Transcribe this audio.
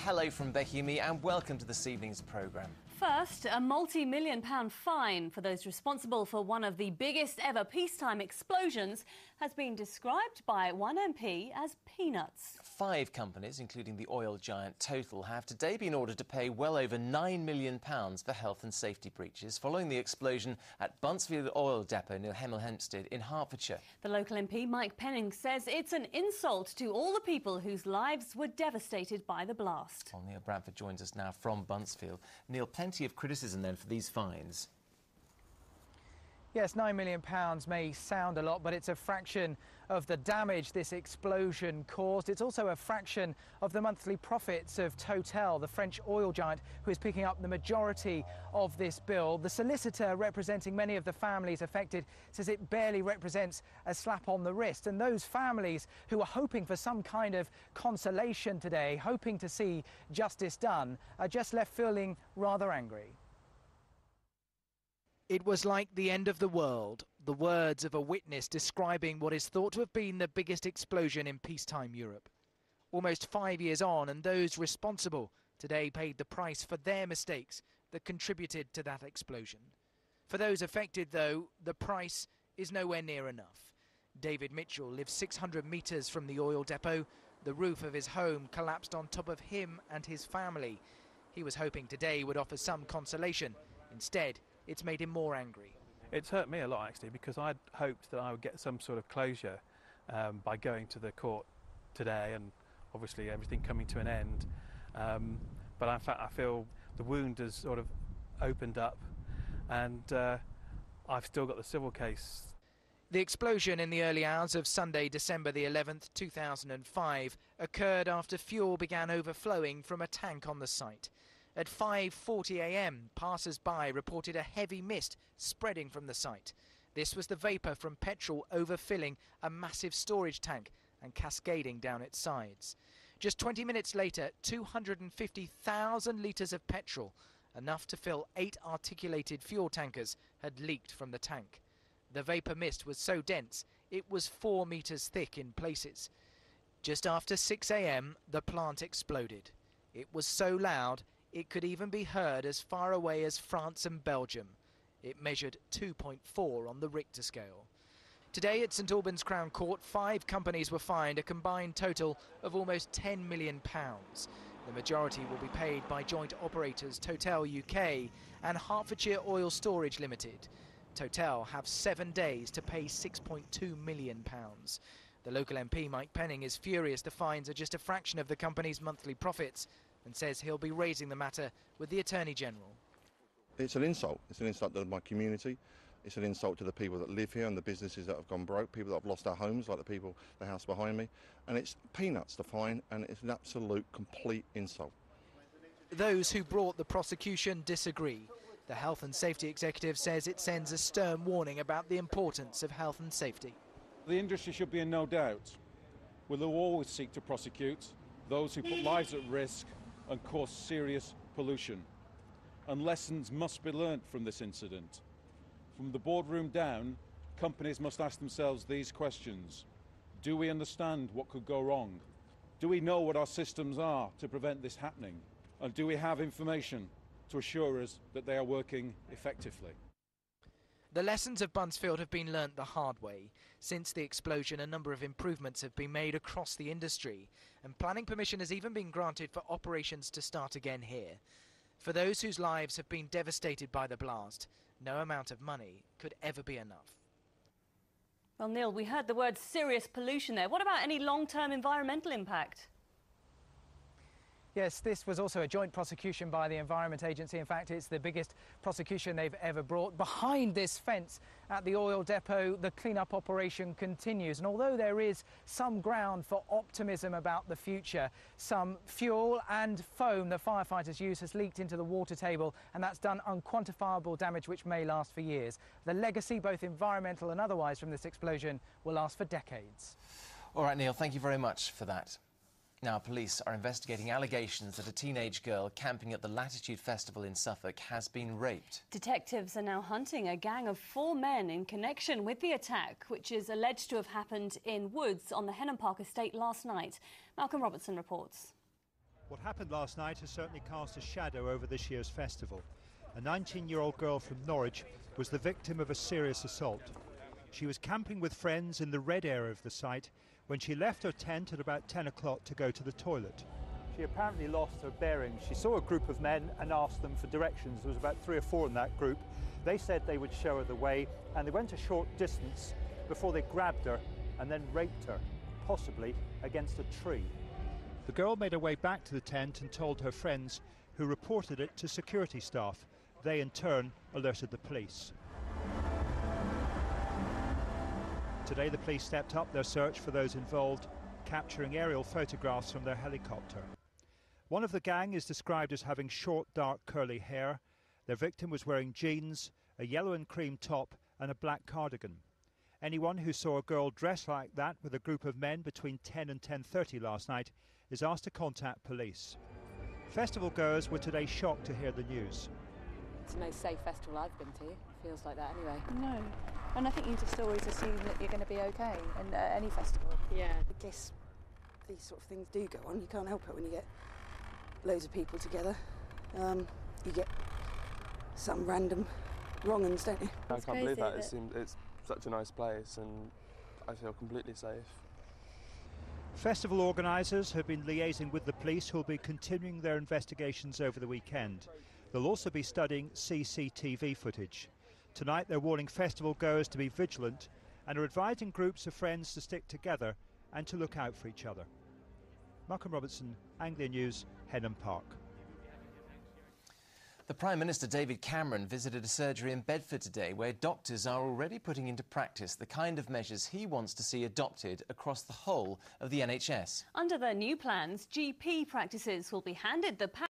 Hello from Becky and me, and welcome to this evening's programme. First, a multi-million-pound fine for those responsible for one of the biggest ever peacetime explosions has been described by one MP as peanuts. 5 companies, including the oil giant Total, have today been ordered to pay well over £9 million for health and safety breaches following the explosion at Buncefield oil depot near Hemel, Hempstead in Hertfordshire. The local MP, Mike Penning, says it's an insult to all the people whose lives were devastated by the blast. Well, Neil Bradford joins us now from Buncefield. Neil, plenty of criticism then for these fines. Yes, £9 million may sound a lot, but it's a fraction of the damage this explosion caused. It's also a fraction of the monthly profits of Total, the French oil giant, who is picking up the majority of this bill. The solicitor representing many of the families affected says it barely represents a slap on the wrist. And those families who are hoping for some kind of consolation today, hoping to see justice done, are just left feeling rather angry. It was like the end of the world, the words of a witness describing what is thought to have been the biggest explosion in peacetime Europe. Almost 5 years on, and those responsible today paid the price for their mistakes that contributed to that explosion. For those affected, though, the price is nowhere near enough. David Mitchell lives 600 metres from the oil depot. The roof of his home collapsed on top of him and his family. He was hoping today would offer some consolation. Instead, it's made him more angry. It's hurt me a lot, actually, because I'd hoped that I would get some sort of closure by going to the court today and obviously everything coming to an end. But in fact, I feel the wound has sort of opened up and I've still got the civil case. The explosion in the early hours of Sunday, December the 11th, 2005, occurred after fuel began overflowing from a tank on the site. At 5:40 a.m, passers-by reported a heavy mist spreading from the site. This was the vapour from petrol overfilling a massive storage tank and cascading down its sides. Just 20 minutes later, 250,000 litres of petrol, enough to fill 8 articulated fuel tankers, had leaked from the tank. The vapour mist was so dense it was 4 metres thick in places. Just after 6 a.m, the plant exploded. It was so loud it could even be heard as far away as France and Belgium. It measured 2.4 on the Richter scale. Today at St Albans Crown Court, 5 companies were fined a combined total of almost £10 million. The majority will be paid by joint operators Total UK and Hertfordshire Oil Storage Limited. Total have 7 days to pay £6.2 million. The local MP, Mike Penning, is furious the fines are just a fraction of the company's monthly profits, and says he'll be raising the matter with the Attorney-General. It's an insult. It's an insult to my community. It's an insult to the people that live here and the businesses that have gone broke, people that have lost their homes, like the house behind me. And it's peanuts to fine, and it's an absolute, complete insult. Those who brought the prosecution disagree. The Health and Safety Executive says it sends a stern warning about the importance of health and safety. The industry should be in no doubt. We'll always seek to prosecute those who put lives at risk and cause serious pollution. And lessons must be learnt from this incident. From the boardroom down, companies must ask themselves these questions. Do we understand what could go wrong? Do we know what our systems are to prevent this happening? And do we have information to assure us that they are working effectively? The lessons of Buncefield have been learnt the hard way. Since the explosion, a number of improvements have been made across the industry, and planning permission has even been granted for operations to start again here. For those whose lives have been devastated by the blast, no amount of money could ever be enough. Well, Neil, we heard the word serious pollution there. What about any long-term environmental impact? Yes, this was also a joint prosecution by the Environment Agency. In fact, it's the biggest prosecution they've ever brought. Behind this fence at the oil depot, the clean-up operation continues. And although there is some ground for optimism about the future, some fuel and foam the firefighters use has leaked into the water table, and that's done unquantifiable damage which may last for years. The legacy, both environmental and otherwise, from this explosion will last for decades. All right, Neil, thank you very much for that. Now, police are investigating allegations that a teenage girl camping at the Latitude Festival in Suffolk has been raped. Detectives are now hunting a gang of 4 men in connection with the attack, which is alleged to have happened in woods on the Henham Park estate last night. Malcolm Robertson reports. What happened last night has certainly cast a shadow over this year's festival. A 19-year-old girl from Norwich was the victim of a serious assault. She was camping with friends in the red area of the site when she left her tent at about 10 o'clock to go to the toilet. She apparently lost her bearings. She saw a group of men and asked them for directions. There was about 3 or 4 in that group. They said they would show her the way, and they went a short distance before they grabbed her and then raped her, possibly against a tree. The girl made her way back to the tent and told her friends, who reported it to security staff. They in turn alerted the police. Today the police stepped up their search for those involved, capturing aerial photographs from their helicopter. One of the gang is described as having short, dark, curly hair. Their victim was wearing jeans, a yellow and cream top and a black cardigan. Anyone who saw a girl dressed like that with a group of men between 10 and 10:30 last night is asked to contact police. Festival goers were today shocked to hear the news. It's the most safe festival I've been to. It feels like that anyway. No, and I think you just always assume that you're going to be okay in any festival. Yeah. I guess these sort of things do go on. You can't help it when you get loads of people together. You get some random wrong-uns, don't you? I can't believe that. It's such a nice place and I feel completely safe. Festival organisers have been liaising with the police, who will be continuing their investigations over the weekend. They'll also be studying CCTV footage. Tonight they're warning festival goers to be vigilant and are advising groups of friends to stick together and to look out for each other. Malcolm Robertson, Anglia News, Henham Park. The Prime Minister David Cameron visited a surgery in Bedford today where doctors are already putting into practice the kind of measures he wants to see adopted across the whole of the NHS. Under their new plans, GP practices will be handed the power